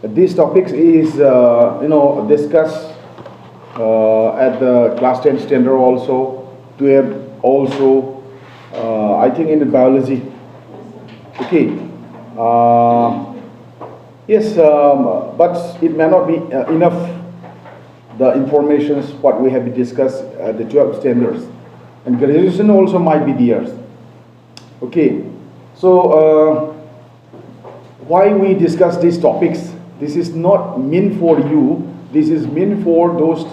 These topics is discussed at the class 10 standard also, 12 also, I think in biology. Okay. Yes, but it may not be enough the information what we have discussed at the 12 standards, and graduation also might be there. Okay, so why we discuss these topics? This is not meant for you. This is meant for those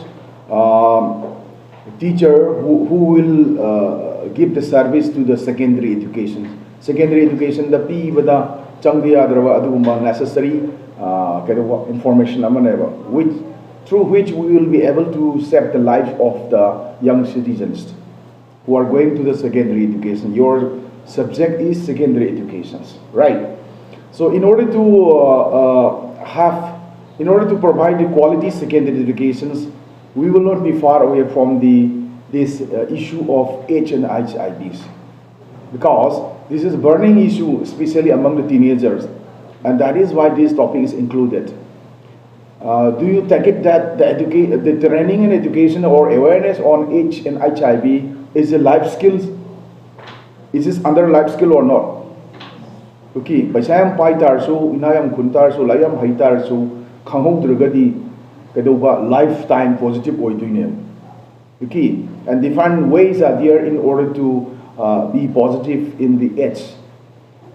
teacher who will give the service to the secondary education. Secondary education, the P with the necessary information which through which we will be able to save the life of the young citizens who are going to the secondary education. Your subject is secondary education, right? So in order to provide the quality secondary educations, we will not be far away from this issue of AIDS and HIVs, because this is a burning issue, especially among the teenagers, and that is why this topic is included. Do you take it that the training and education or awareness on AIDS and HIV is a life skill? Is this under life skill or not? Okay, paisayam pai tarso, inayam kuntarso, layam haitarso, kanghong dragadi, kadoba lifetime positive oiduine. Okay, and different ways are there in order to be positive in the AIDS.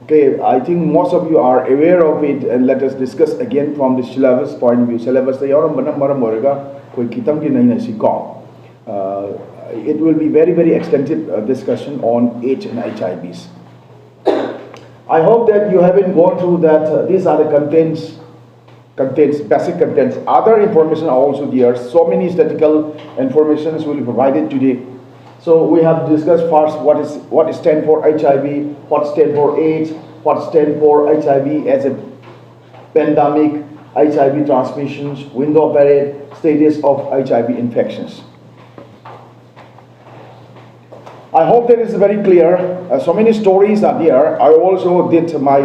Okay, I think most of you are aware of it, and let us discuss again from the syllabus point of view. Syllabus it will be very extensive discussion on AIDS and HIVs. I hope that you haven't gone through that. These are the contents, basic contents. Other information are also there. So many statistical informations will be provided today. So we have discussed first what stands for HIV, what stands for AIDS, what stands for HIV as a pandemic, HIV transmissions, window period, status of HIV infections. I hope that is very clear. So many stories are there. I also did my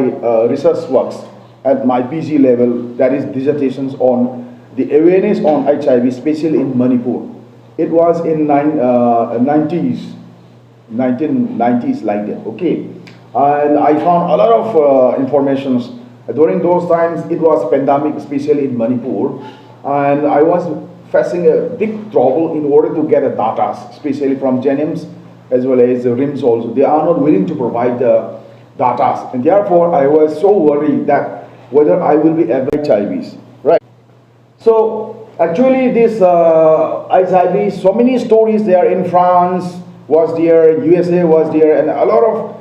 research works at my PG level, that is dissertations on the awareness on HIV, especially in Manipur. It was in 1990s like that, okay? And I found a lot of informations. During those times, it was pandemic, especially in Manipur. And I was facing a big trouble in order to get a data, especially from Jennings as well as the RIMS also. They are not willing to provide the data. And therefore, I was so worried that whether I will be HIVs, right? So actually this HIV, so many stories there in France was there, USA was there, and a lot of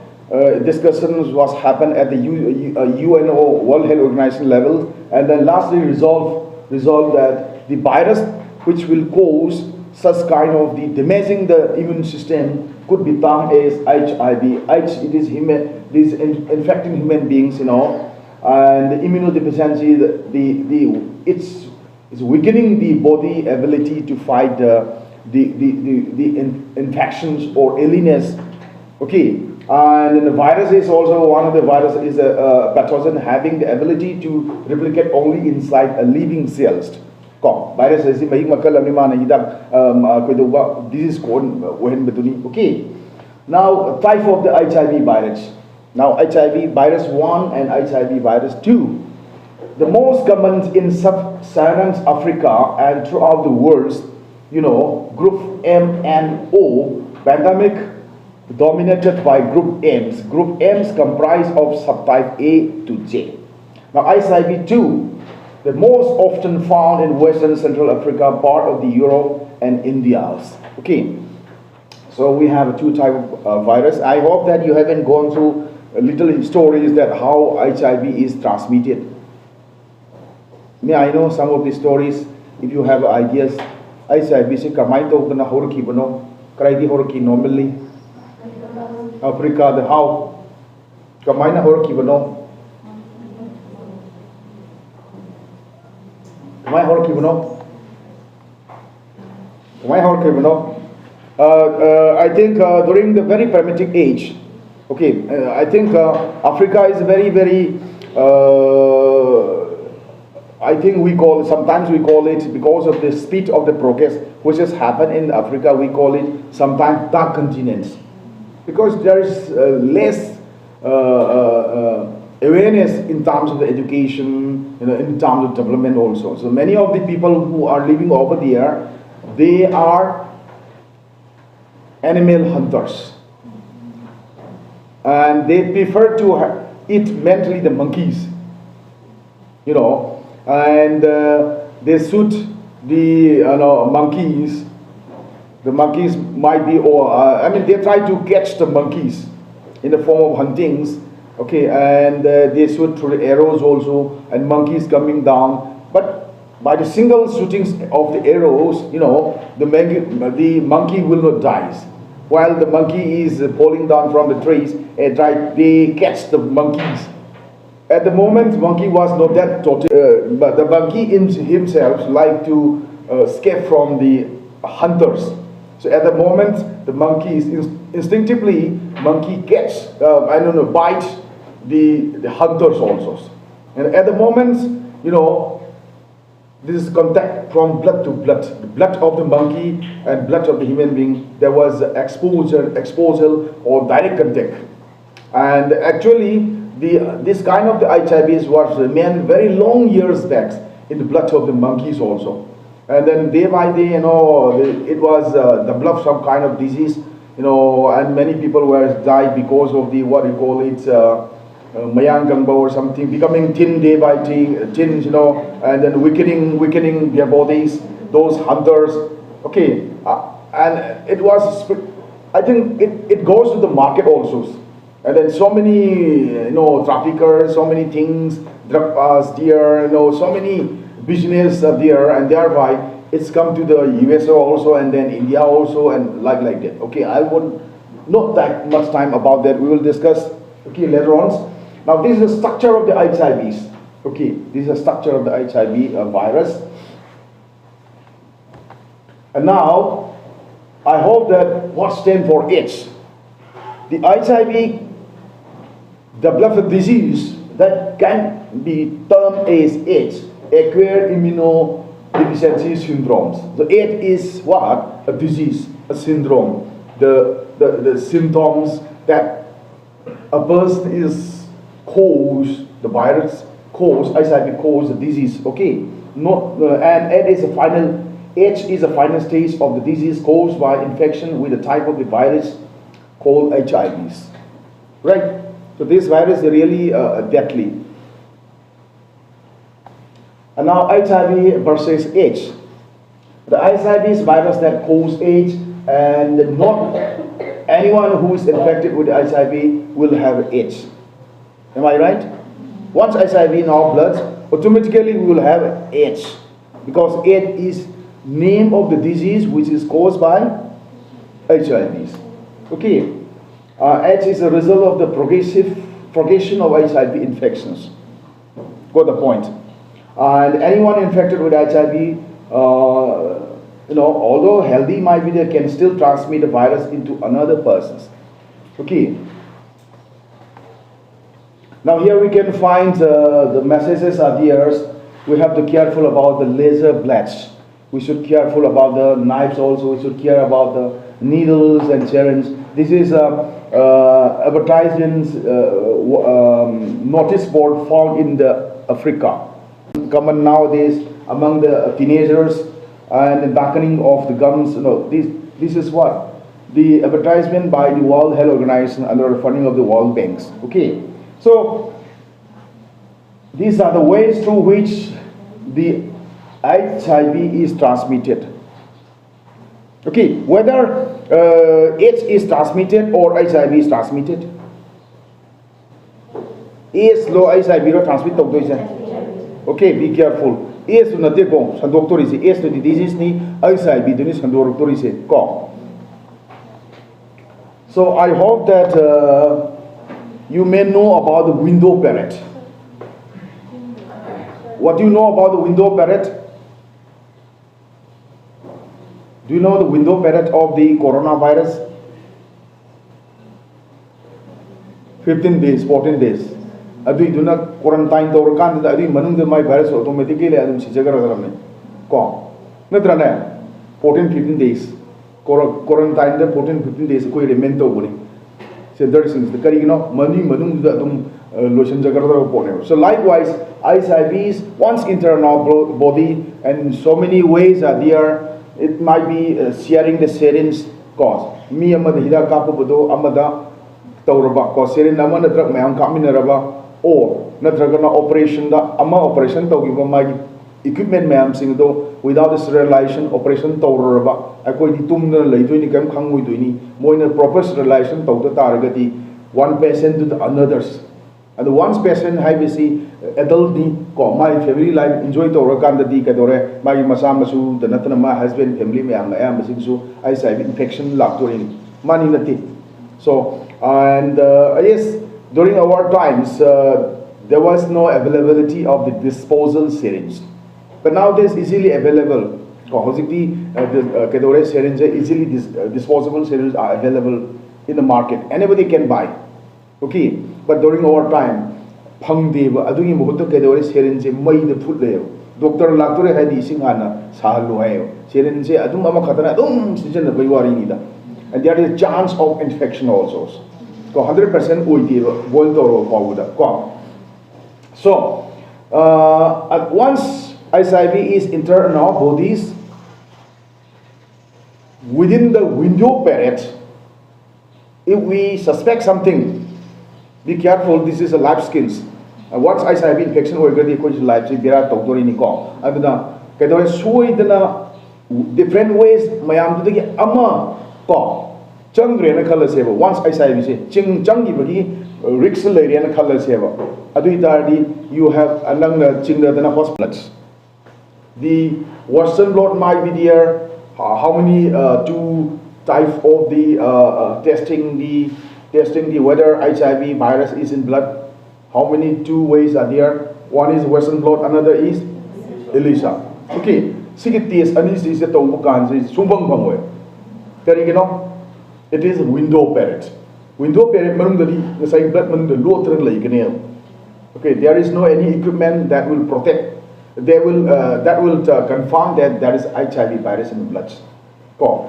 discussions was happened at the UNO, World Health Organization level, and then lastly resolved that the virus which will cause such kind of the damaging the immune system could be termed as HIV. It is infecting human beings, and the immunodeficiency, it's weakening the body ability to fight the infections or illness. Okay, and the virus is also one of the viruses is a pathogen having the ability to replicate only inside a living cells. Virus is disease code. Okay, now type of the HIV virus. Now HIV virus 1 and HIV virus 2. The most common in sub-Saharan Africa and throughout the world, group M and O, pandemic dominated by group M's. Group M's comprise of subtype A to J. Now HIV 2, the most often found in Western Central Africa, part of the Europe and India. Okay, so we have two types of virus. I hope that you haven't gone through little stories that how HIV is transmitted. May I know some of the stories if you have ideas? HIV se kamai to bana horki bano, kraidi horki normally. Africa the how kamai na horki bano. Kamai horki bano. Kamai horki bano. I think during the very primitive age, okay, I think Africa is very I think sometimes we call it, because of the speed of the progress which has happened in Africa, we call it sometimes dark continents. Because there is less awareness in terms of the education, in terms of development also. So many of the people who are living over there, they are animal hunters. And they prefer to eat mentally the monkeys, and they shoot the monkeys. The monkeys might be, they try to catch the monkeys in the form of huntings, okay, and they shoot through the arrows also, and monkeys coming down. But by the single shootings of the arrows, the monkey will not die. While the monkey is falling down from the trees, they catch the monkeys. At the moment, monkey was not that total, but the monkey himself like to escape from the hunters. So at the moment, the monkey is instinctively bite the hunters also. And at the moment, this is contact from blood to blood, the blood of the monkey and blood of the human being. There was exposure or direct contact. And actually, this kind of the HIVs was remained very long years back in the blood of the monkeys also. And then day by day, it was developed some kind of disease, and many people were died because of the, what you call it, Mayangamba or something, becoming thin day by day, and then weakening their bodies, those hunters, okay. And it was, I think it goes to the market also. And then so many, traffickers, so many things, drug pass there, so many business there, and thereby it's come to the USA also, and then India also, and like that. Okay, I won't not that much time about that. We will discuss, okay, later on. Now this is the structure of the HIVs. Okay, this is the structure of the HIV virus. And now, I hope that what stands for AIDS. The HIV develops a disease that can be termed as AIDS, acquired immunodeficiency syndromes. So AIDS is what? A disease, a syndrome. The symptoms that a person is the virus HIV cause the disease. Okay, and AIDS is a final stage of the disease caused by infection with a type of the virus called HIVs. Right? So this virus is really deadly. And now HIV versus AIDS. The HIV is virus that causes AIDS, and not anyone who is infected with HIV will have AIDS. Am I right? Once HIV in our blood, automatically we will have AIDS, because AIDS is name of the disease which is caused by HIVs. Okay, AIDS is a result of the progression of HIV infections. Got the point? And anyone infected with HIV, although healthy might be, they can still transmit the virus into another person's. Okay. Now here we can find the messages are there. We have to be careful about the laser blades. We should be careful about the knives also. We should care about the needles and syringes. This is advertisements notice board found in the Africa. Common nowadays among the teenagers, and the darkening of the gums. This is what? The advertisement by the World Health Organization under the funding of the World Banks. Okay. So, these are the ways through which the HIV is transmitted. Okay, whether AIDS is transmitted or HIV is transmitted. AIDS lo HIV ro transmit tok doise. Okay, be careful. AIDS to nate ko sandok tori se AIDS to the disease ni HIV duni sandok tori se ko. So I hope that you may know about the window parrot. What do you know about the window parrot? Do you know the window parrot of the coronavirus? 15 days, 14 days. aduna quarantine to kan da adi manung da mai virus automatically adum sijagar garamne ko natrane 14-15 days quarantine da 14-15 days ko remain to boni center things the kari no mani manung da adum lotion jagar da pone. So likewise HIVs once enter our body, and so many ways are there. It might be sharing the syringe cause mi amada hida kapu bodo amada tawraba ko syringe amana drug mayam kaminaraba or natragana operation da ama operation tawgiba magi equipment mayam sing do without the sterilization operation tawraba akoi di tumna leidoini kam khangoi doini moina proper sterilization tawda taragati one patient to the others. And once patient have adult ni ko my family life enjoy to rakan di kadore my masamasu the natana my husband family me am masing so HIV infection lak to in money nati. So and yes, during our times there was no availability of the disposal syringe, but now there's easily available. The kadore syringe easily disposable syringes are available in the market. Anybody can buy. Okay, but during our time, phangdeba adugi muhutta kedore syringe mai de phut le doctor laktore hadi singhana sahalu hayo syringe adum ama khatana adum season bai wari ni da, and there is a chance of infection also. So 100% oideba boil toro pawuda ko. So at once HIV is entered in our bodies, within the window period, if we suspect something, be careful, this is a life skills. What's HIV infection or life different ways mayam to the ama ko changre na khala seva once HIV say ching changi bagi risk lady na khala seva adu itardi you have anang chingda na hospitals. The Western blot might be there. How many two type of the testing the whether HIV virus is in blood. How many two ways are there? One is Western blot, another is ELISA. Okay, second test anis is a tomukan is sumbang bangwe. Karigino, it is window period. Window period manungadi the same blood man the low trend like okay, there is no any equipment that will protect. They will confirm that there is HIV virus in the blood.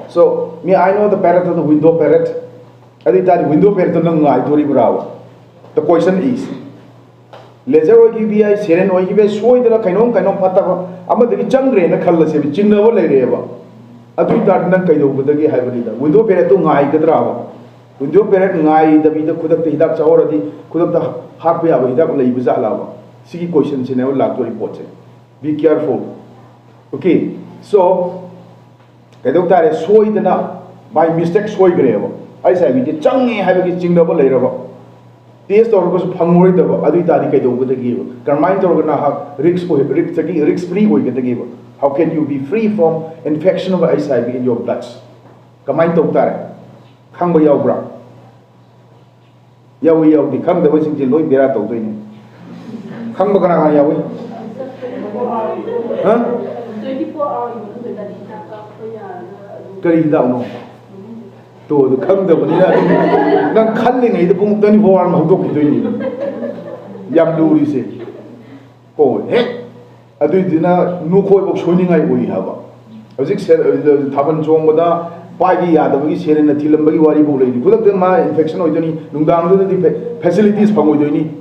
So me I know the period of the window period. I think that window period the question is laser OGBI seren OGBI soy the kainom pataka amadi changre na khalla se chinnawa leireba adu that nan kaido budagi haibida window period to ngai gadrawa window period ngai the vida kudak the hidak chawradi kudak the harpe aba hidak leiba zalawa sigi question se ne la to report. Be careful. Okay, so kaido tare soy dana by mistake soy greva I say we did changi have a chingnaba later. Taste or was pangori the Aditari Kaido with the giver. Carmine Torgana risk free we get the giver. How can you be free from infection of HIV in your blood? Carmine Tokare Kamba Yaubra Yawi Yaw become the Washington till Lloyd Berato doing Kambakana Yawi. Huh? 24 hours. Karinda. To the come the Vanilla, not culling a boom 24 hours of doing Yam do say. Oh, heck, I do dinner, no coy of showing I will have. I was said the Taban Jomada, Pagi, the Wis here in the Tilambari Wari, put up the my infection or any Nundang the facilities Pamodini,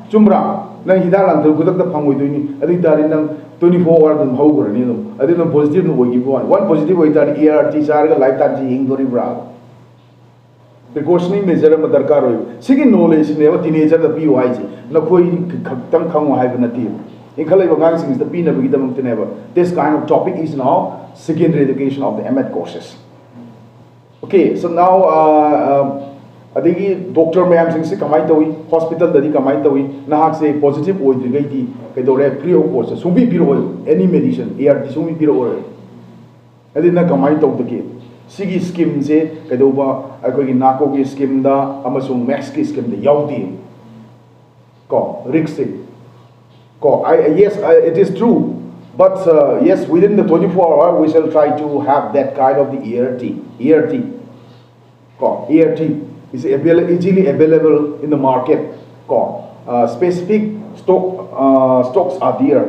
Chumbra, Nahidal and put up the Pamodini, I think that in them 24 hours and Hogan, you know, I didn't positive no give one positive way that ERT Sarga lifetime Ingori Brow. Precautionary measure madarkar hoy sigi knowledge ne teenager the POI na koi tang khang hai banati in khalai bangang sing the pina bagi damang tineba. This kind of topic is now secondary education of the M.Ed courses. Okay, so now adigi doctor mayam sing se kamai tawi hospital dadi kamai tawi nahak se positive oi digai di kedore free of course sumbi piro any medicine ART sumbi piro adina kamai taw dake Sigi scheme se kadoba akogi nako ki scheme da amasung max ki scheme da yaudi ko rixi ko yes it is true, but yes, within the 24 hours we shall try to have that kind of the ERT ko ERT is easily available in the market ko specific stocks are there.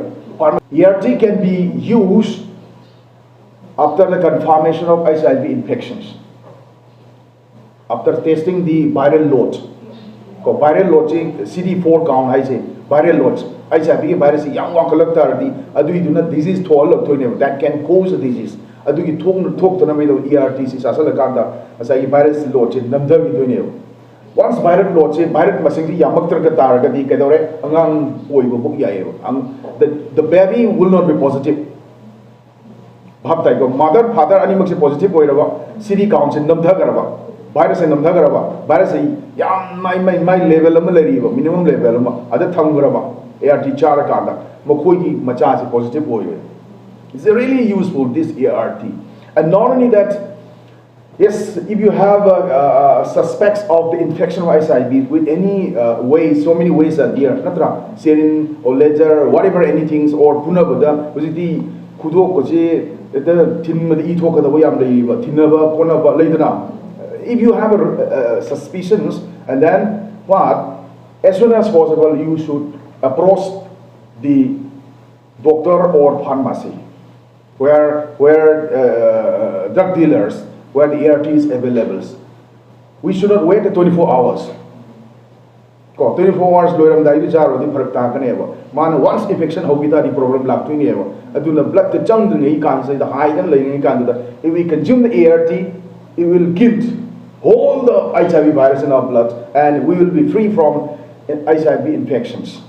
ERT can be used after the confirmation of HIV infections, after testing the viral load. Viral load CD4 count viral loads. HIV virus young one disease that can cause a disease. Talk to them ERT is a virus load. Once viral load virus masing the baby will not be positive. Mother, father, animals positive CD counts in virus and virus my level minimum level other ART char macha positive. It's really useful, this ART. And not only that, yes, if you have suspects of the infection of HIV with any way, so many ways are there. Natra, serin or ledger, whatever anything, or punabuda, was it the kudo koche, the tin the itoka the way I'm the tinaba, ponaba, later. If you have suspicions, and then what, as soon as possible, you should approach the doctor or pharmacy, where drug dealers, where the ART is available. We should not wait 24 hours. 24 hours, once infection, the problem blood the high if we consume the ART, it will kill all the HIV virus in our blood, and we will be free from HIV infections.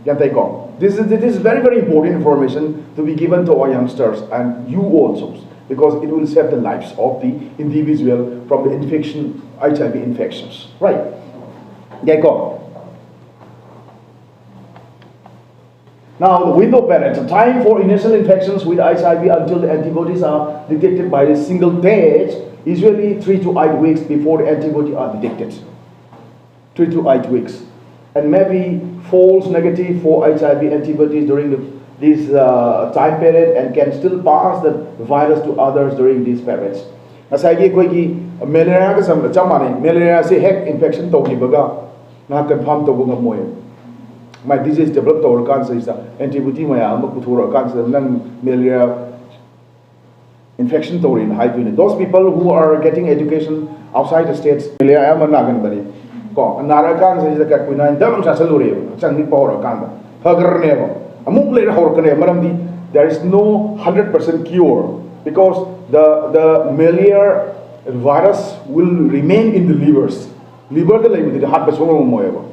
This is very, very important information to be given to our youngsters and you also, because it will save the lives of the individual from the infection, HIV infections. Right? Now, the window period, the time for initial infections with HIV until the antibodies are detected by a single test, usually 3 to 8 weeks before the antibodies are detected. 3 to 8 weeks. And maybe false negative for HIV antibodies during this time period, and can still pass the virus to others during these periods. As I give malaria, malaria say heck infection to not confirmed to my disease developed over cancer is antibody cancer malaria infection to in high. Those people who are getting education outside the states, malaria am nagan bari. Narakan is the Kakuina, Dam Sasalure, Changi Power Kanda, Hagarnevo, Amuk there is no 100% cure, because the malaria virus will remain in the livers. Liver the label, the heart passion moeva.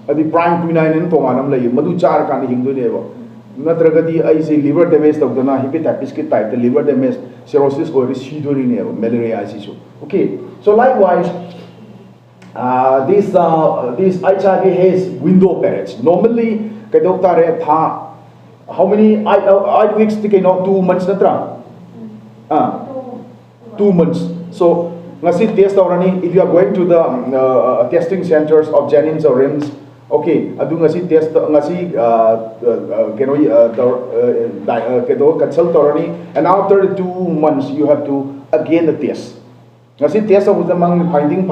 The prime quinine and Tomanam lay, Maduchar can hindu never. Natragadi, I say liver damage of the hepatitis type, the liver damage, cirrhosis or residual malaria issue. Okay, so likewise, this HIV has window periods. Normally, how many 8 weeks? 2 months. 2 months. So, test if you are going to the testing centers of Jennings or RIMS, okay, test consult, and after 2 months you have to again the test. Test of the finding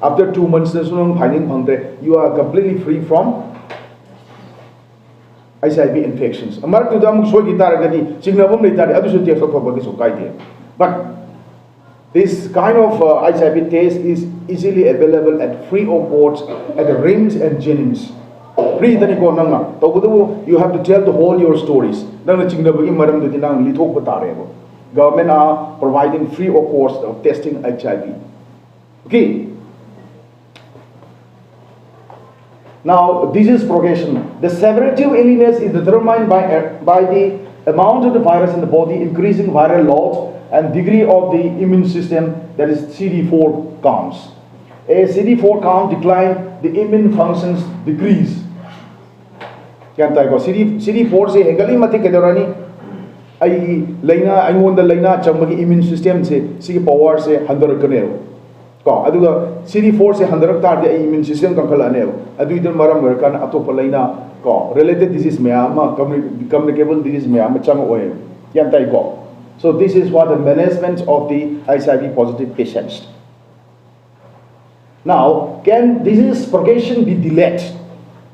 after 2 months finding you are completely free from HIV infections. But this kind of HIV test is easily available at free of cost at the RIMS and Jennings. Free you have to tell the whole your stories. Government are providing free of cost of testing HIV. Okay. Now, disease progression. The severity of illness is determined by the amount of the virus in the body, increasing viral load, and degree of the immune system, that is CD4 counts. As CD4 count decline, the immune functions decrease. CD4 say hegali mati kedorani ai laina aingon da laina chambagi immune system se power se 100 kaneo. Aduga CD4 se 100 tar the immune system kan kala aneo. Adu idan maram kan atopa laina related disease meama communicable disease meama chang oe. Yantai ko. So this is what the management of the HIV positive patients. Now, can disease progression be delayed?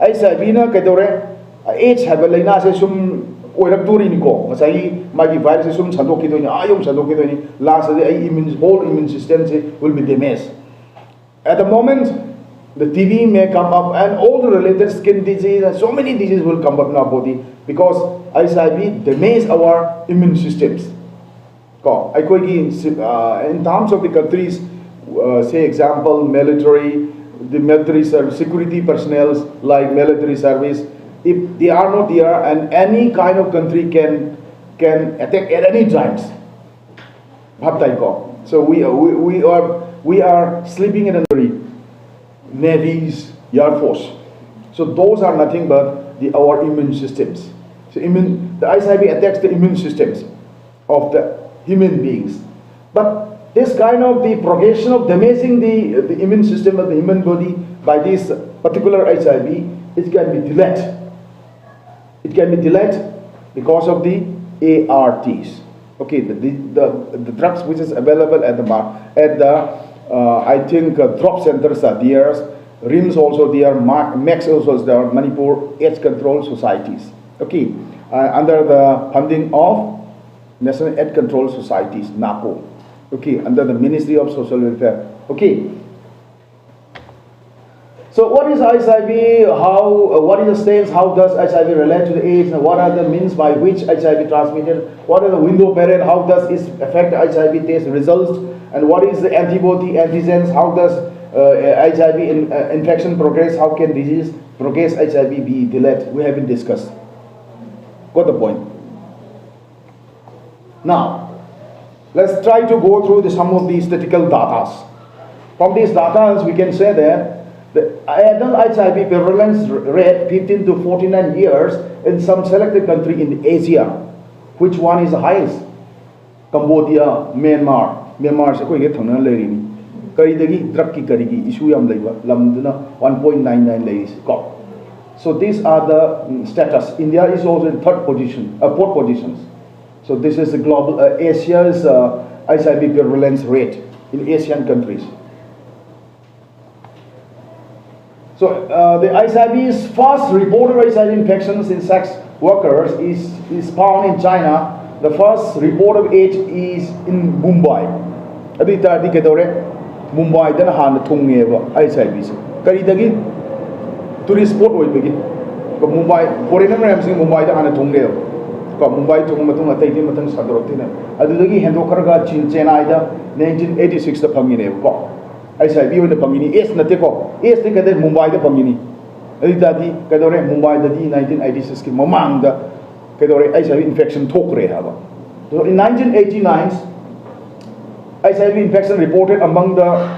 HIV na kaitore AIDS have laina se sum oirak turi ni ko masai magi virus se sum chandok ki doi ni ayom chandok ki doi ni last day whole immune system se will be damaged. At the moment, the TB may come up and all the related skin disease and so many diseases will come up in our body because HIV damage our immune systems. In terms of the countries, say example, the military service, security personnel like military service, if they are not there and any kind of country can attack at any times. So we are sleeping in a navies, air force. So those are nothing but our immune systems. So the HIV attacks the immune systems of the human beings. But this kind of the progression of damaging the immune system of the human body by this particular HIV, it can be delayed. It can be delayed because of the ARTs. Okay, the drugs which is available at the drop centers are there, RIMS also there, MAX also is there, Manipur AIDS Control Societies. Okay, under the funding of National AIDS Control Societies, NAPO. Okay, under the Ministry of Social Welfare. Okay. So what is HIV? What is the stage? How does HIV relate to the AIDS? And what are the means by which HIV transmitted? What are the window period? How does it affect HIV test results? And what is the antibody antigens? How does HIV infection progress? How can disease progress HIV be delayed? We haven't discussed. Got the point? Now, let's try to go through some of these statistical data. From these data, we can say that the adult HIV prevalence rate 15 to 49 years in some selected country in Asia. Which one is the highest? Cambodia, Myanmar. Myanmar is a quick Karidagi, drug karigi, issue yam labor, lamduna 1.99 ladies. So these are the status. India is also in fourth positions. So this is the global Asia's HIV prevalence rate in Asian countries. So the HIV's first reported HIV infections in sex workers is found in China. The first report of AIDS is in Mumbai. Mumbai then han thungeva HIV. Karidagi tourist spot oibagi. Mumbai foreigner ramsing Mumbai da han thungeva. Mumbai to Matung Atati Matang Sadrotina. Adagi Hendokarga Chin Chennai 1986 the Pamine. I say, be in the Pamini, yes, Nateko, yes, think that Mumbai the Pamini. Aditati, Kadore, Mumbai the 1986 Mamang the Kadore HIV infection talk rehaba. So in 1989, HIV infection reported among the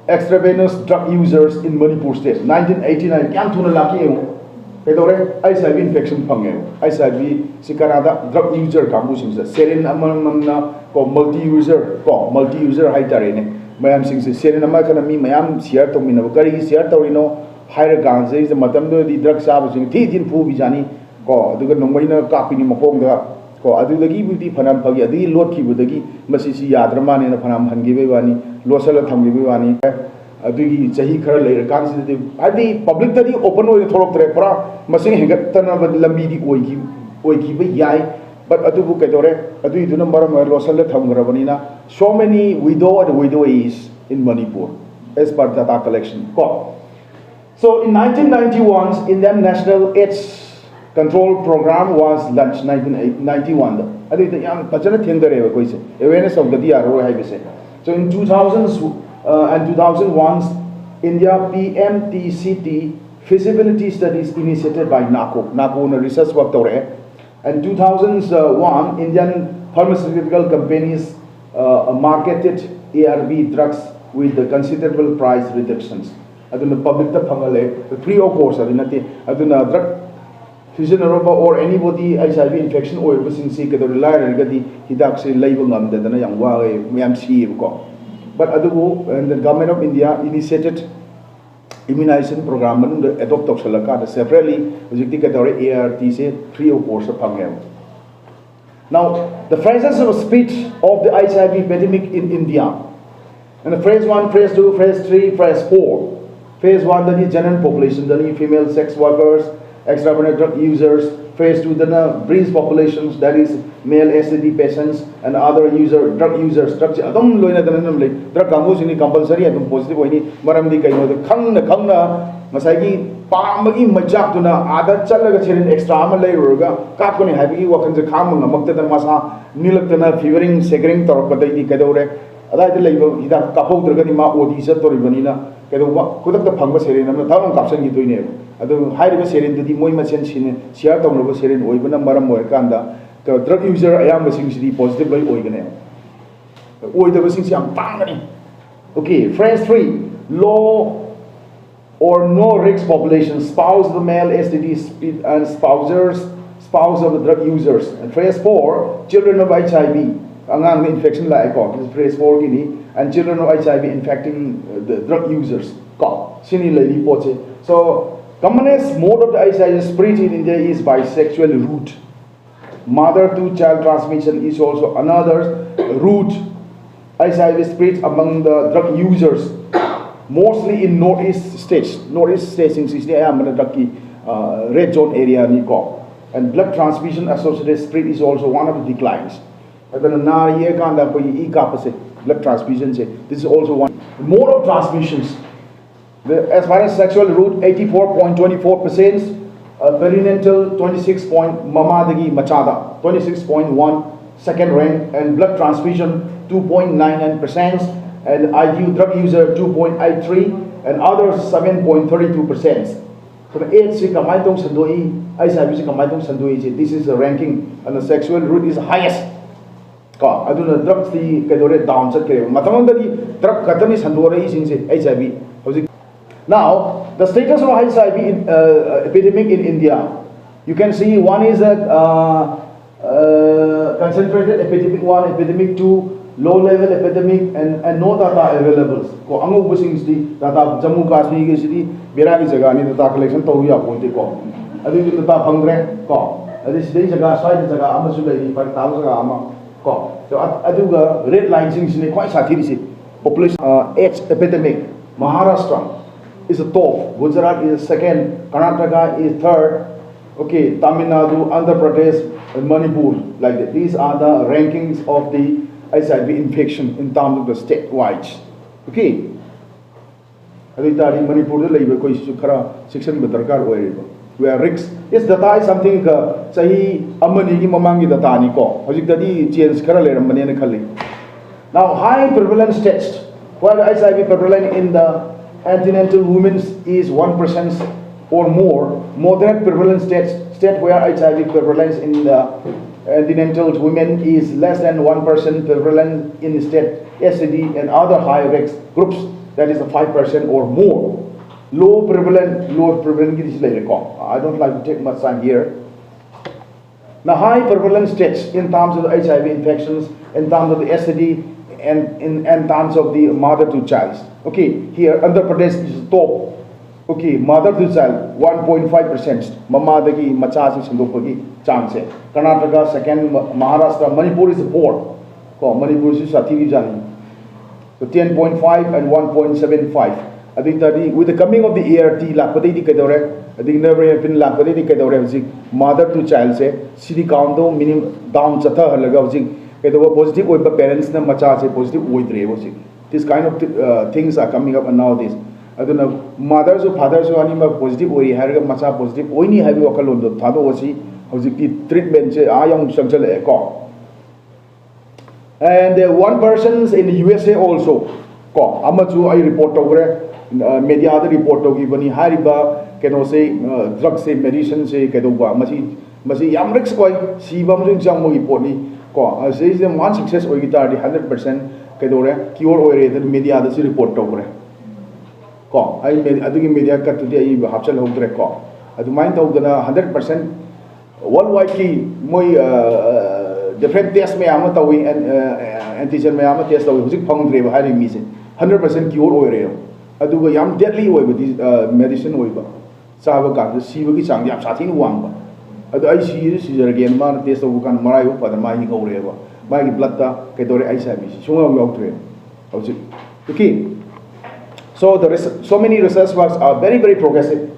extravenous drug users in Manipur state. 1989, Kantuna Laki. HIV infection HIV Sikarada drug user Kamusing Serin Amamna multi-user Haitarene. Mayam sings Serin Amakami, Mayam Sierra Tomino, Kari Sierra Torino, Higher Ganze, the Matamdo, the drug sabotaging, Titin Pubijani, the Nomina Kapini Maponga, Adulagi with the Panam Pagia, the Lord Kibudagi, Masisi Yadraman in the Panam Hangivani, Losala Tamgivani. Adui Jahi Kar later consider the public study open with the Torok Trepra, Masing Hangatan of Lamidi Oiki Yai, but Atubu Ketore, Adu Dunambar Rosala Tamgravanina, so many widow and widows in Manipur as per data collection. So in 1991, Indian National AIDS Control Program was launched 1991. I think the young Pachana Tindare awareness of the DRO. So in 2000s and 2001, India PMTCT feasibility studies initiated by NACO research work and 2001 Indian pharmaceutical companies marketed ARV drugs with the considerable price reductions. Aduna public the pangale free of course aduna drug physician or anybody HIV infection or person see that rely regadi hidak se label ngam dana yang wa myam see ko. But and the government of India initiated immunization program and adopt Salaka separately, ART say 3 or 4 Now, the phrases of speech of the HIV epidemic in India. And phase 1, phase 2, phase 3, phase 4. Phase 1 that is general population, that is female sex workers, extravagant drug users. Phase 2 that is breeze populations, that is male STD patients and other drug users. Drug adum loina danam le drug kamus ini compulsory adum positive ini maram di kaino de khangna masagi pamagi majak tuna ada chalaga cherin extra ama lei roga kapkoni habi wakan je kham ngamakta dan masa nilaktana fevering segaring torpadai di kadore ada de leibo ida kapok dragani ma odi sa toribanina kedo kudak da phangba serin amna thalong kapsan gi toine adu hairiba serin dudi moi machen sine share tonglobo serin oibana maram moy kanda drug user ayam sing sidi positive loi oigane oidaba sing siam tangani. Okay, phrase 3, low or no risk population, spouse of the male STD and spouse of the drug users. And phrase 4, children of HIV, angang infection like this is phrase 4 gini, and children of HIV infecting the drug users. Sini lady poche. So commonest mode of the HIV spread in India is by sexual route. Mother to child transmission is also another route. HIV spreads among the drug users, mostly in northeast states. Northeast states in Sicily, red zone area, and blood transmission associated spread is also one of the declines. Blood transfusion, this is also one. Mode of transmissions. As far as sexual route, 84.24%, perinatal 26. Mamadagi machada 26.1, second rank, and blood transfusion 2.99%, and IU drug user 2.83, and others 7.32%. So the AIDS kamaitong sandoi, HIV kamaitong sandoi. This is the ranking, and the sexual route is the highest. Aduna drugs the kadore down set kare. Matamanda di drug katani sandore is in HIV. Now, the status of HIV epidemic in India, you can see one is that concentrated epidemic 1, epidemic 2, low-level epidemic, and no data available. Ko ango busing di data Jammu Kashmir ke city beragi jaga ni data collection to ya point ko. Adi di data phangre ko. Adi sidai jaga side jaga ama sulai par taw jaga ama ko. So aduga red line sing sine quite sathiri si population AIDS epidemic. Maharashtra is the top, Gujarat is second, Karnataka is third, okay, Tamil Nadu, Andhra Pradesh, and Manipur, like that. These are the rankings of the HIV infection in terms of the state-wide. Okay. Manipur where risks. Yes, data is something say amani mamangi data ni ko. Hojik dadi change kara le ramani ne khali. Now high prevalence test. While HIV prevalent in the antenatal women is 1% or more. Moderate prevalence state where HIV prevalence in the antenatal women is less than 1% prevalent in the state STD and other high risk groups, that is 5% or more. Low prevalent is like I don't like to take much time here. Now high prevalence states in terms of the HIV infections, in terms of the STD, and in terms of the mother to child. Okay, here Andhra Pradesh is top. Okay, mother to child 1.5%. Mama dagi machasi sindopagi chance. Karnataka second, Maharashtra, Manipur is fourth. Manipur is sathi jani. So 10.5 and 1.75. I think that with the coming of the ART, lakpati di kadore. I think never have been lakpati di kadore. Mother to child say city count do minimum down chatha halaga. Positive with parents na macha say positive with re. This kind of things are coming up nowadays. I don't know mothers or fathers who are positive or have macha positive. Only have you alone the thado wasi. How's treatment say ayong sangchal eko. And one person's in the USA also. Ko amachu I report over media other report over bani hariba can say drugs say medicine say kedoba masi yamrex koi sibam jing jang mo iponi. Say the one success or guitar 100% Kedore, cure or the media the report over. I think media cut today Hapsel Home Record. I do mind of the 100% worldwide key muy different test may amatawi and antigen may amatest of music pong grave hiring missing 100% cure or I do a young deadly way with this medicine over. Savaga, the Sivaki Sang, the Satin Wamba. I see is again man taste of Wukan Marayu for the Mahi Goreva. My blood Kadore Isabi. Shunga Yoktre. Okay, so so many research works are very very progressive.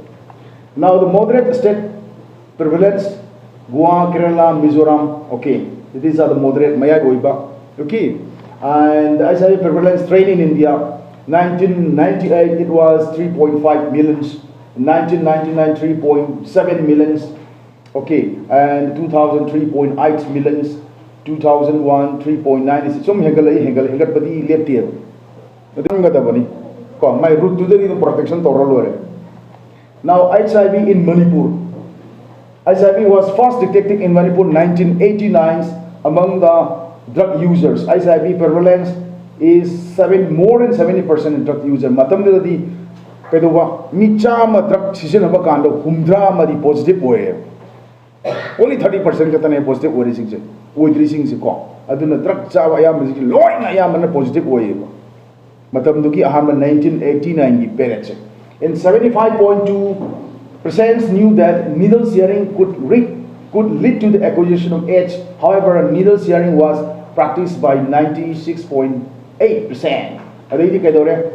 Now the moderate state prevalence, Goa, Kerala, Mizoram. Okay, these are the moderate Maya Goiba. Okay, and as I prevalence trade in India, 1998 it was 3.5 millions. 1999 3.7 millions. Okay, and 2000 3.8 millions. 2001 3.96. Some hengal padi leptier. My root to the protection to now HIV in Manipur. HIV was first detected in Manipur 1989 among the drug users. HIV prevalence is more than 70% in drug user. Matamdadi Pedova Michama drug season of a kind of Humdra Madi positive way. Only 30% katane positive way with reaching the call. Aduna drug Javayam is loin I am in a positive way. Matamduki Ahama 1989 parents. And 75.2% knew that needle sharing could lead to the acquisition of AIDS. However, needle sharing was practiced by 96.8%.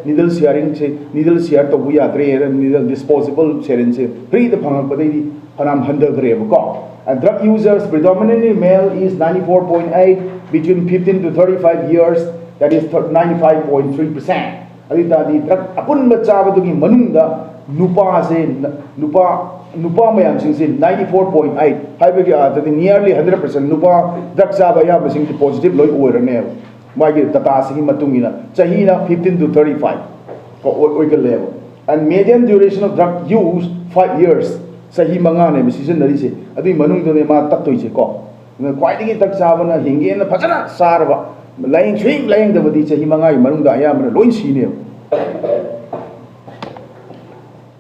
Needle sharing, needle share to needle disposable sharing, free the Panam Hunter. And drug users, predominantly male, is 94.8, between 15 to 35 years, that is 95.3%. Adita di drug apun bachaba dugi manungda nupa mayam sing 94.8 haibagi the nearly 100% nupa drug chaba ya sing positive loi oirane magi tata sing matungina chahina 15 to 35 ko oigal level, and median duration of drug use 5 years sahi mangane mi season nari se adu manungdo ne ma tattoi se ko kwaidagi drug chaba na hinge na phajana sarba laying swing laying the body chahimangai manungda ayam loin senior.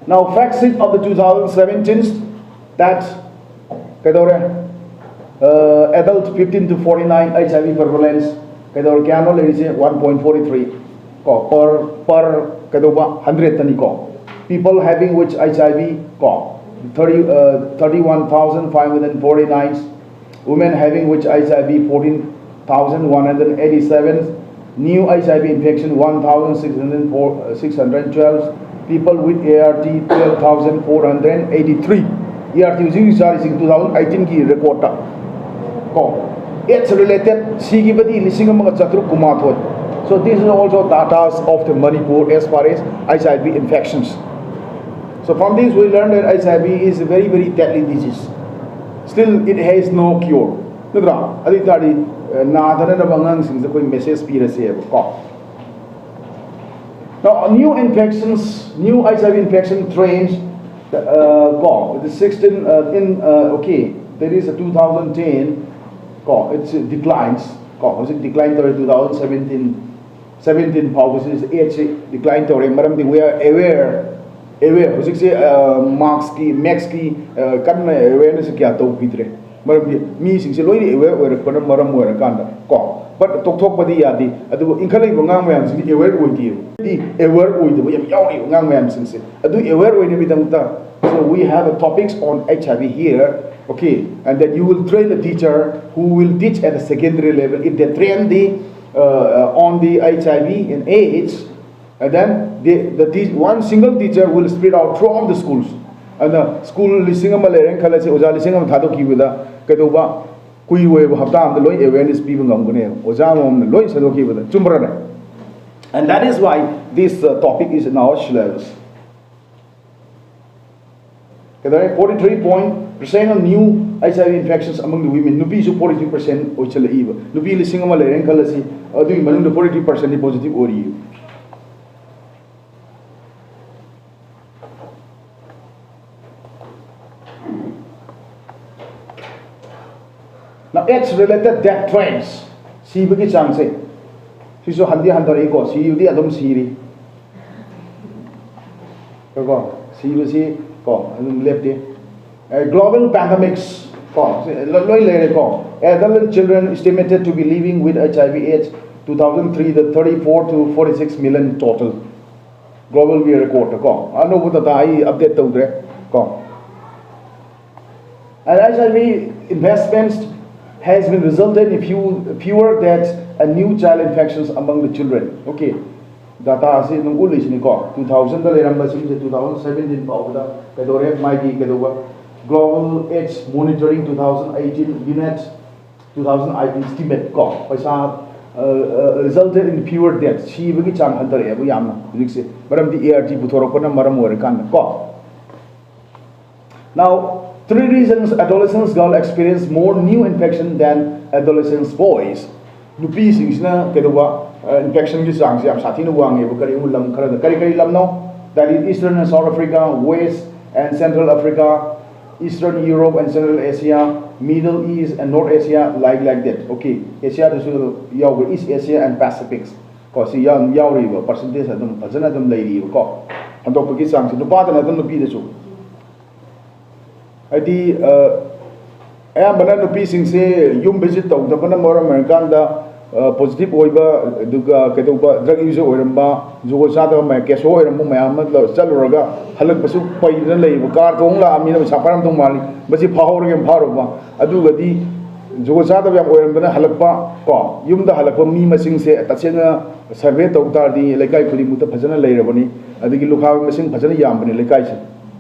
Now fact sheet of the 2017 that adult 15 to 49 HIV prevalence kano ladies 1.43 per 100 tani ko people having which HIV ko 31,549 women having which HIV 14,187, new HIV infection 1,612, people with ART 12,483. ART using 2018 ki record ta. It's related sigibadi lising mga jatru kumathod. So this is also data of the Manipur as far as HIV infections. So from this we learned that HIV is a very very deadly disease. Still it has no cure. Now, new infections, new HIV infection trains, the 16 okay, there is a 2010, it's declines, it declined to 2017, 17 policies, declined to we are aware, marks ki, max ki, awareness kya to pitre. Me sing loi aware maram but talk badi yadi adu inkalai ngang mayam sing aware with you aware with the yawi ngang mayam sing adu aware with bidamta. So we have a topics on HIV here, okay, and then you will train a teacher who will teach at the secondary level. If they train on the HIV and AIDS, and then one single teacher will spread out throughout the schools. And the school listing of Malayan Kala Oza listing of Tadoki with a Kadoba, Kui way of Haptam, the Loy awareness people on Gune, Ozam, the Loy Sadoki with a Tumbrana. And that is why this topic is in our syllabus. 43% of new HIV infections among the women, Nupi is 42% Ochela Eva. Nupi listing of Malayan Kala, doing Malun 43% positive or you. Now, AIDS-related death trends. See, bagi chance. Si so handi handari ko. Si yudi adom siri. Ko. Si yudi ko. Adom lefty. Global pandemics. Ko. Loi lere ko. Adult children estimated to be living with HIV/AIDS 2003 the 34 to 46 million total. Global we record ko. Ano buta tayo update to dre ko. And HIV investments has been resulted in fewer deaths and new child infections among the children. Okay, data asi nung uli sini ko 2000 da leram ba sini 2017 pa uda kadore mai ki kadoba global AIDS monitoring 2018 UNED 2018 estimate ko paisa resulted in fewer deaths shi bagi chang hantar e bu yamna dikse maram di ART buthorok na maram ore kan ko. Now 3 reasons adolescents girl experience more new infection than adolescents boys. Nupi singsna kedoba infection ki sang siam sathi nu wang e bu kari ulam khara kari lam no, that is Eastern and South Africa, West and Central Africa, Eastern Europe and Central Asia, Middle East and North Asia, like that. Okay, Asia to yaw East Asia and Pacific. Ko si yang yaw riba percentage adum ajana adum lai riba ko. Antok pagi sang si nupa tan adum nupi de chu. Adi ayambana nupi singse yum visit tau tapana mora American da positive oiba duga kedoba drug use oiramba jugo sada ma keso oirambu mayam la chaluraga halak basu paidana leiba car thong la amina saparam thong mali basi phahorge pharoba aduga di jugo sada yam oirambana halakpa ko yumda halakpa mi masing se tachenga survey tau tar di lekai khuli muta phajana leirabani adigi lukha masing phajana yambani lekai se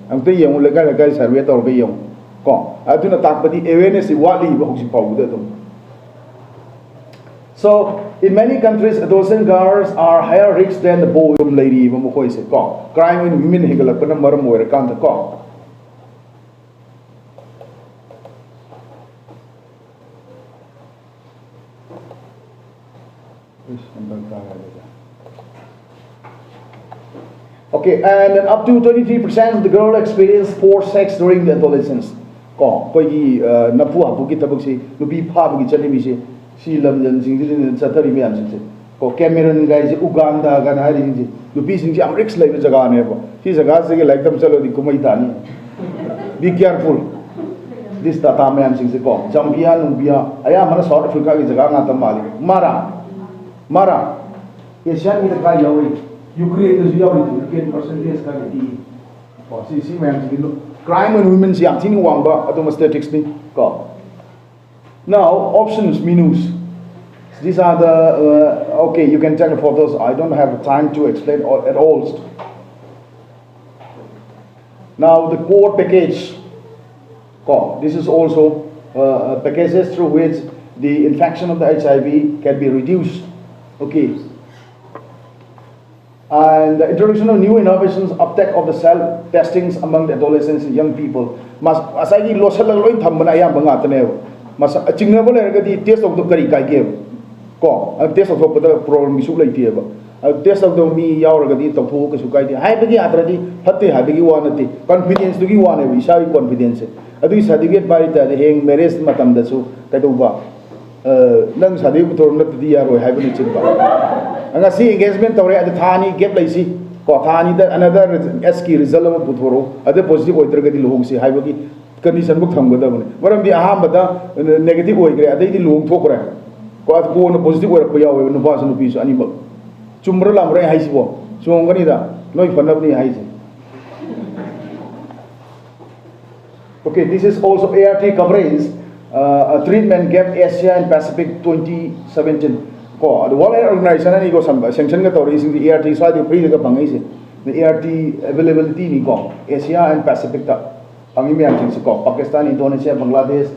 amte yemu lekai survey tor be yem ko aduna takpati awareness wali ba hosi pawuda dum. So, in many countries, adolescent girls are higher risk than the boy lady. Crime in women higala pana maram moira kanta ko. Okay, and then up to 23% of the girl experience forced sex during the adolescence. Ko, koigi napu apu kita buksi, nubi pa buki chali bisi. Si lam jan sing sing satari me am sing ko Cameroon guys Uganda gan hari sing lupi sing am risk lai jaga ne bo si jaga se like tam chalo di kumai tani be careful this data me am sing ko Zambia Nubia aya mana South Africa ki jaga nga tam mali mara Asia ni ka yawi Ukraine is yawi Ukraine percentage ka di ko si me am sing crime and women si am sing wamba ato statistics ni ko. Now, options, menus. These are the, okay, you can take the photos. I don't have time to explain at all. Now, the core package. This is also packages through which the infection of the HIV can be reduced. Okay. And the introduction of new innovations, uptake of the self-testings among the adolescents and young people. Asai di losal lang loy thambana ayam bangatane. Masa chingnabo leragadi test of the kari kai game ko test of the problem isu lai tieba test of the mi yauragadi topho ke sukai di hai bagi atradi hatte ha bagi wanati confidence dugi wane bi sai confidence adu certificate bari ta heng marriage matam da su kaduba nang sadi butor na di yaro hai bagi chimba anga si engagement tawre ad thani gap lai si ko thani da another SK result of butoro ade positive oitragadi lohong si hai bagi condition book thamgadabane maram di ahambada negative oigre adai long thokre ko na positive oira ko yawe no ba sunu pisu ani ba chumra lamre haisibo chongani da noi fanabni haisi. Okay, this is also ART coverage a treatment gap Asia and Pacific 2017 ko the World Health Organization ani ko sanction ga tori sing the ART sa di free ga bangai se the ART availability ni ko Asia and Pacific ta Pakistan, Indonesia, Bangladesh,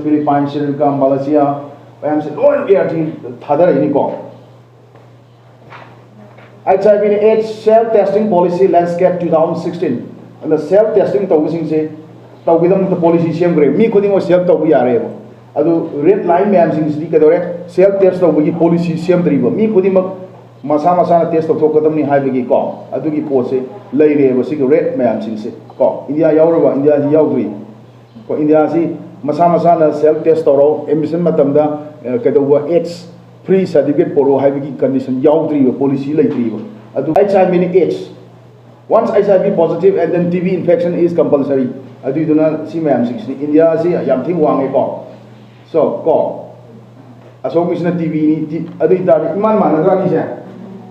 Philippines, Sri Lanka, Malaysia, all ART thadar ini ko. HIV and AIDS self-testing policy landscape 2016. And the self-testing tau sing se tau bidang the policy siam gre mi khuding o self tau bi are bo. Adu red line me am sing si kadore self-test tau bi policy siam driba mi khuding masa na test tau kadam ni hai bi ko adu gi pose lai re bo sig red me am sing se ko India yauraba India ji yaudri ko India si masa na self test toro emission matamda kedowa AIDS free certificate poro haibigi condition yaudri policy laitri adu HIV meaning AIDS once HIV positive and then TB infection is compulsory adu iduna si mayam 60 India si yam thing wange ko so ko asong misna TB ni adu itari iman manadra ni se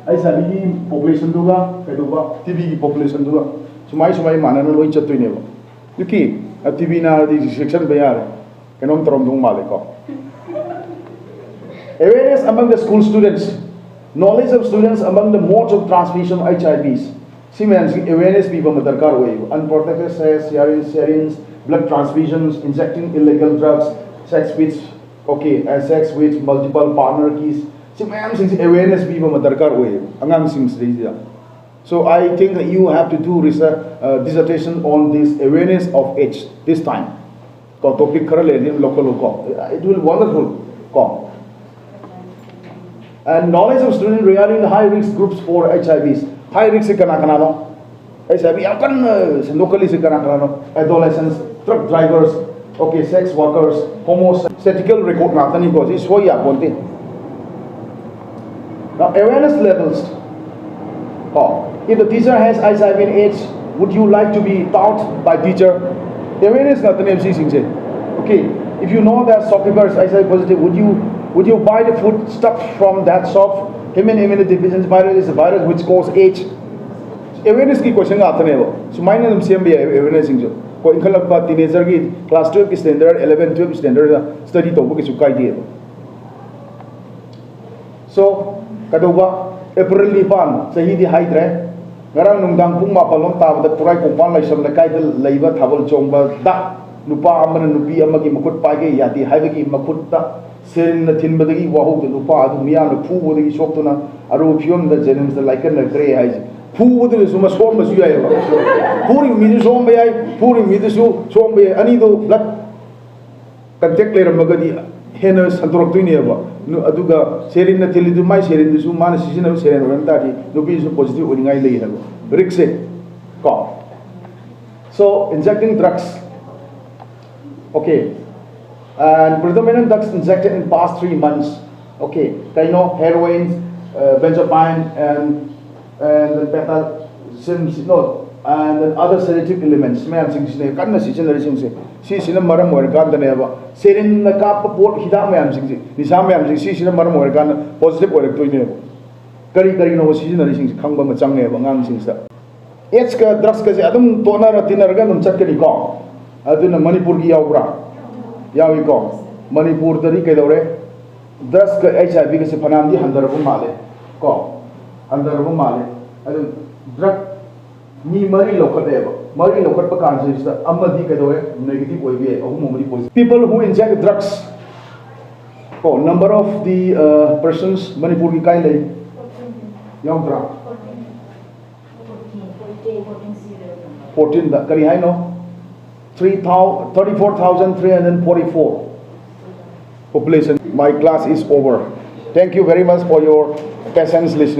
HIV gi population duga kedowa TB gi population duga sumai mana na loi chatui ne ba yuki TB na di section ba yar kenom trom dung male ko awareness among the school students Knowledge of students among the modes of transmission of HIVs. Siemens awareness people madarkar way. Unprotected sex, sharing, blood transfusions, injecting illegal drugs, sex with sex with multiple partner keys. Siemens awareness people madarkar way. Angang sings there. So I think that you have to do research dissertation on this awareness of AIDS this time. Topic local. It will be wonderful. And knowledge of students regarding the high risk groups for HIVs. High risk no? HIV locally no? Adolescents, truck drivers, sex workers, homosexual record natani ko is so now awareness levels. If the teacher has HIV and AIDS, would you like to be taught by teacher? Awareness okay. If you know that shopkeeper is HIV positive, would you buy the food stuff from that shop? Human immunodeficiency virus is a virus which causes AIDS. Awareness ki question so mine awareness ko inkalakpa teenager ki class 12 ki standard 11 12 standard study to ki sukai di. So kaduba April lipan sahi di hydre ngarang nungdang pung mapalom tabada turai kumpan laisam lakai dal laiba thabal chongba da nupa amana nupi amagi makut paige yati haibagi makutta sen na thinbadagi wahu de nupa adu miya na phu bodagi soktuna aru phiom da jenim da laikan na gre haiji phu bodu suma som basu yai puri mi som bayai puri mi su som bayai ani do blood contact layer magadi hena santorok tuini ba aduga serin na tilidu mai serin du su mana sisina serin ram tadi nupi su positive uningai lei habo rixe ko so injecting drugs. Okay, and predominant drugs injected in past 3 months. Okay, heroin, benzodiazepine, and beta, and then other sedative elements. Ma'am, sing kan na season na sing si sina maram or kan na ba. Serin na kap port hida ma'am sing ni sa ma'am si sina maram or kan positive or to ni. Kari no season na sing khang ba machang ne ba ngang sing sa. AIDS ka drugs ka adum tonar tinar ga num chat ka ni ko. Aduna Manipur ki yaubra yawi ko Manipur tari kai dore 10 ka HIV ka se phanam di handarabu male ko handarabu male adu drug ni mari lokat eba mari lokat pa kan se amadi kai dore negative oi bi ahum mari positive people who inject drugs ko number of the persons Manipur ki kai lai yaubra 14 da kari hai no 34,344 population. My class is over. Thank you very much for your patience listening.